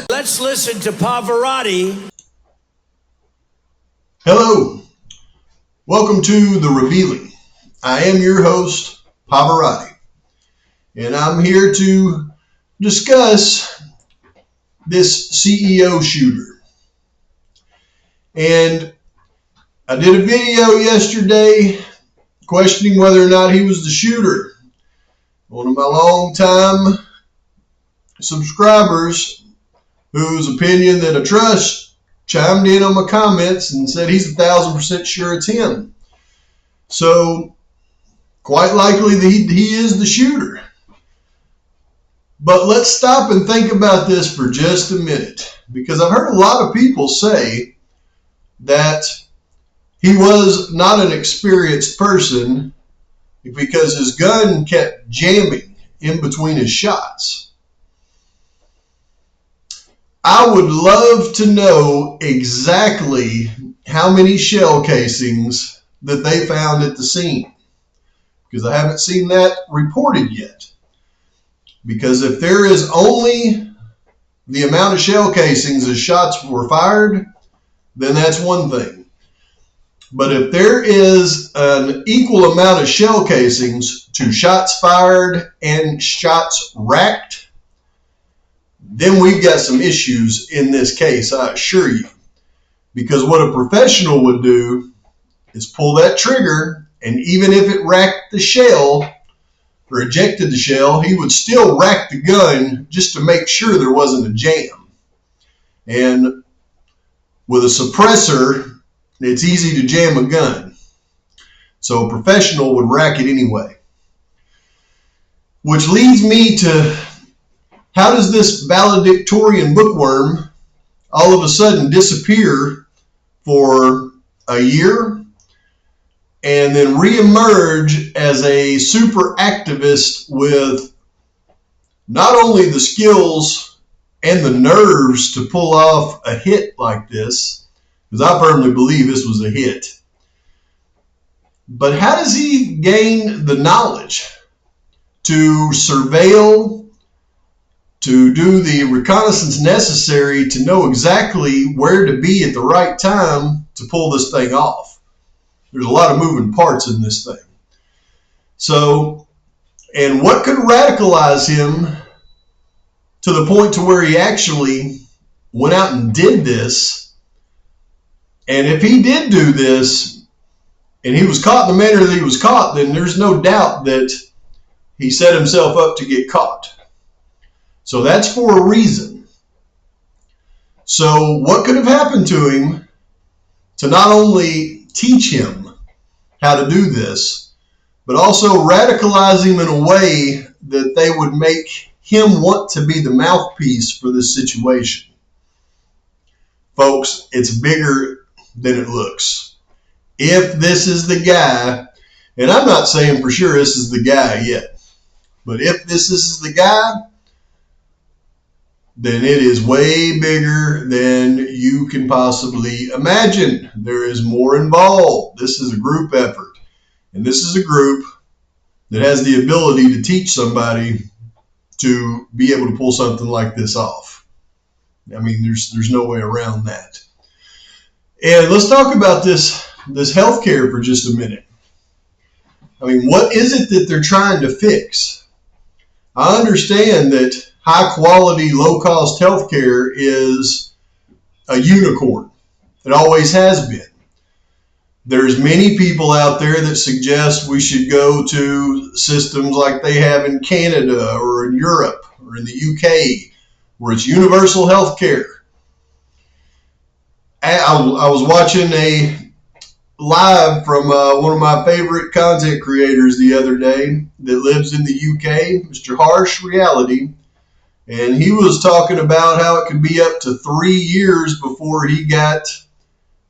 Let's listen to Pavarotti. Hello, welcome to The Revealing. I am your host, Pavarotti, and I'm here to discuss this CEO shooter. And I did a video yesterday questioning whether or not he was the shooter. One of my longtime subscribers, whose opinion that I trust, chimed in on my comments and said he's 1,000% sure it's him. So, quite likely that he is the shooter. But let's stop and think about this for just a minute, because I've heard a lot of people say that he was not an experienced person because his gun kept jamming in between his shots. I would love to know exactly how many shell casings that they found at the scene, because I haven't seen that reported yet. Because if there is only the amount of shell casings as shots were fired, then that's one thing. But if there is an equal amount of shell casings to shots fired and shots racked, then we've got some issues in this case, I assure you. Because what a professional would do is pull that trigger, and even if it racked the shell or ejected the shell, he would still rack the gun just to make sure there wasn't a jam. And with a suppressor, it's easy to jam a gun. So a professional would rack it anyway. Which leads me to, how does this valedictorian bookworm all of a sudden disappear for a year and then reemerge as a super activist with not only the skills and the nerves to pull off a hit like this, because I firmly believe this was a hit, but how does he gain the knowledge to surveil, to do the reconnaissance necessary to know exactly where to be at the right time to pull this thing off? There's a lot of moving parts in this thing. So, and what could radicalize him to the point to where he actually went out and did this? And if he did do this, and he was caught in the manner that he was caught, then there's no doubt that he set himself up to get caught. So that's for a reason. So what could have happened to him to not only teach him how to do this, but also radicalize him in a way that they would make him want to be the mouthpiece for this situation? Folks, it's bigger than it looks. If this is the guy, and I'm not saying for sure this is the guy yet, but if this is the guy, then it is way bigger than you can possibly imagine. There is more involved. This is a group effort. And this is a group that has the ability to teach somebody to be able to pull something like this off. I mean, there's no way around that. And let's talk about this healthcare for just a minute. I mean, what is it that they're trying to fix? I understand that high quality, low cost healthcare is a unicorn. It always has been. There's many people out there that suggest we should go to systems like they have in Canada or in Europe or in the UK, where it's universal healthcare. I was watching a live from one of my favorite content creators the other day that lives in the UK, Mr. Harsh Reality, and he was talking about how it could be up to 3 years before he got,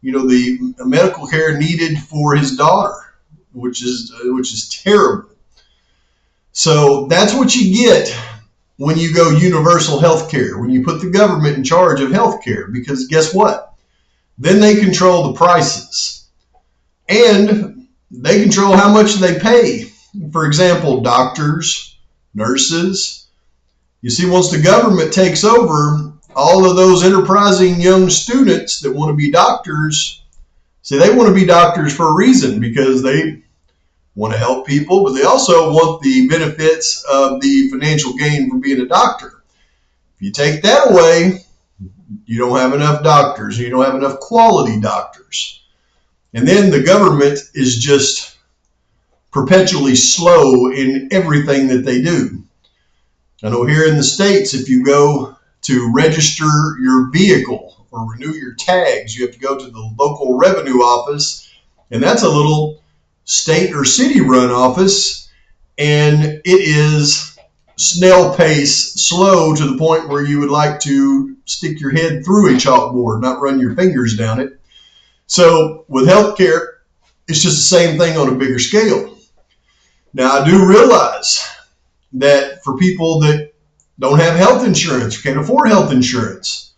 the medical care needed for his daughter, which is terrible. So that's what you get when you go universal health care, when you put the government in charge of health care, because guess what? Then they control the prices and they control how much they pay. For example, doctors, nurses, You see, once the government takes over, all of those enterprising young students that want to be doctors, see, they want to be doctors for a reason, because they want to help people, but they also want the benefits of the financial gain from being a doctor. If you take that away, you don't have enough doctors. You don't have enough quality doctors. And then the government is just perpetually slow in everything that they do. I know here in the States, if you go to register your vehicle or renew your tags, you have to go to the local revenue office, and that's a little state or city run office, and it is snail pace slow to the point where you would like to stick your head through a chalkboard, not run your fingers down it. So with healthcare, it's just the same thing on a bigger scale. Now, I do realize that for people that don't have health insurance or can't afford health insurance,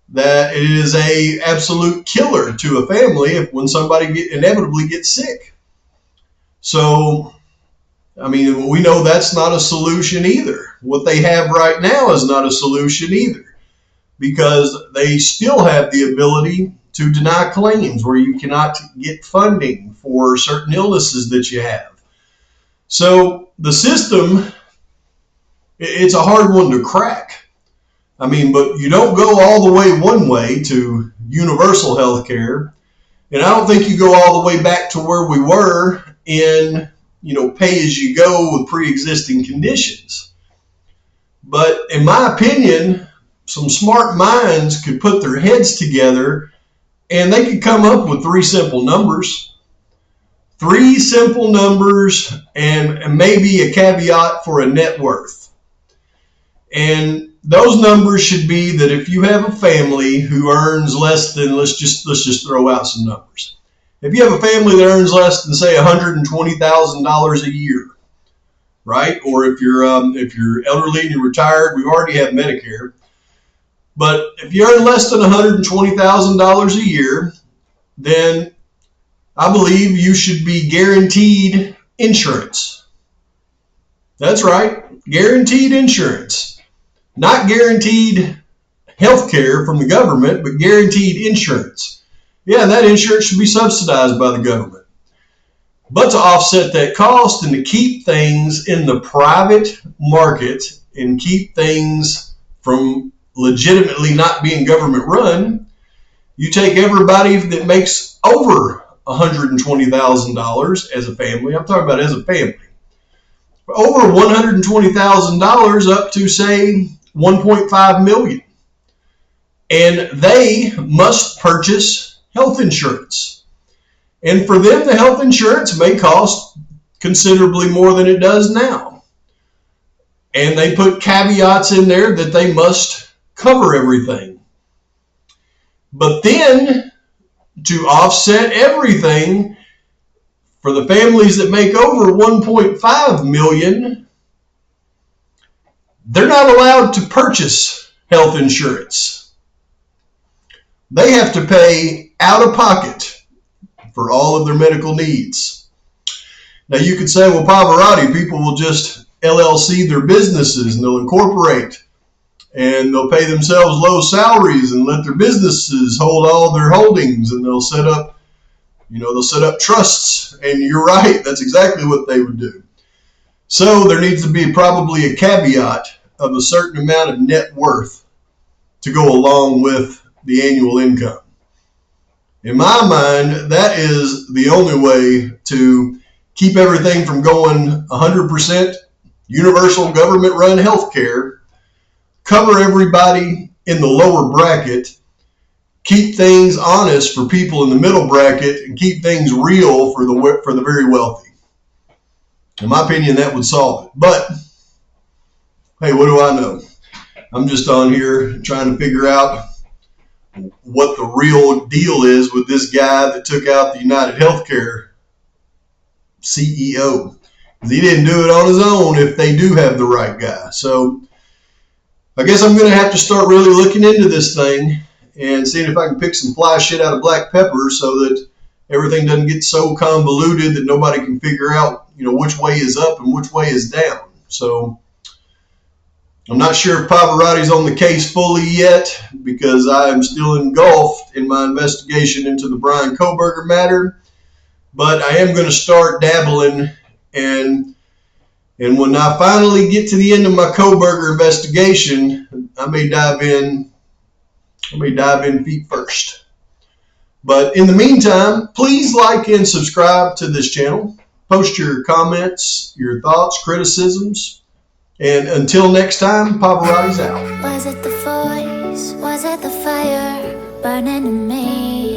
that it is a absolute killer to a family if when somebody inevitably gets sick. So, I mean, we know that's not a solution either. What they have right now is not a solution either, because they still have the ability to deny claims where you cannot get funding for certain illnesses that you have. So the system, it's a hard one to crack. I mean, but you don't go all the way one way to universal health care. And I don't think you go all the way back to where we were in, pay as you go with pre-existing conditions. But in my opinion, some smart minds could put their heads together and they could come up with three simple numbers and maybe a caveat for a net worth. And those numbers should be that if you have a family who earns less than, let's just throw out some numbers. If you have a family that earns less than, say, $120,000 a year, right? Or if you're elderly and you're retired, we already have Medicare. But if you earn less than $120,000 a year, then I believe you should be guaranteed insurance. That's right, guaranteed insurance. Not guaranteed health care from the government, but guaranteed insurance. Yeah, that insurance should be subsidized by the government. But to offset that cost and to keep things in the private market and keep things from legitimately not being government run, you take everybody that makes over $120,000 as a family. I'm talking about as a family. Over $120,000 up to, say, $1.5 million. And they must purchase health insurance. And for them, the health insurance may cost considerably more than it does now. And they put caveats in there that they must cover everything. But then, to offset everything, for the families that make over 1.5 million, they're not allowed to purchase health insurance. They have to pay out of pocket for all of their medical needs. Now you could say, well, Pavarotti, people will just LLC their businesses and they'll incorporate and they'll pay themselves low salaries and let their businesses hold all their holdings, and they'll set up trusts. And you're right, that's exactly what they would do. So there needs to be probably a caveat of a certain amount of net worth to go along with the annual income. In my mind, that is the only way to keep everything from going 100% universal government-run health care, cover everybody in the lower bracket, keep things honest for people in the middle bracket, and keep things real for the very wealthy. In my opinion, that would solve it. But, hey, what do I know? I'm just on here trying to figure out what the real deal is with this guy that took out the United Healthcare CEO. He didn't do it on his own if they do have the right guy. So I guess I'm going to have to start really looking into this thing and seeing if I can pick some fly shit out of black pepper so that everything doesn't get so convoluted that nobody can figure out, which way is up and which way is down. So I'm not sure if Pavarotti's on the case fully yet because I am still engulfed in my investigation into the Bryan Kohberger matter. But I am going to start dabbling, and when I finally get to the end of my Kohberger investigation, I may dive in feet first. But in the meantime, please like and subscribe to this channel. Post your comments, your thoughts, criticisms. And until next time, Pavarotti's out. Was it the voice? Was it the fire burning in me?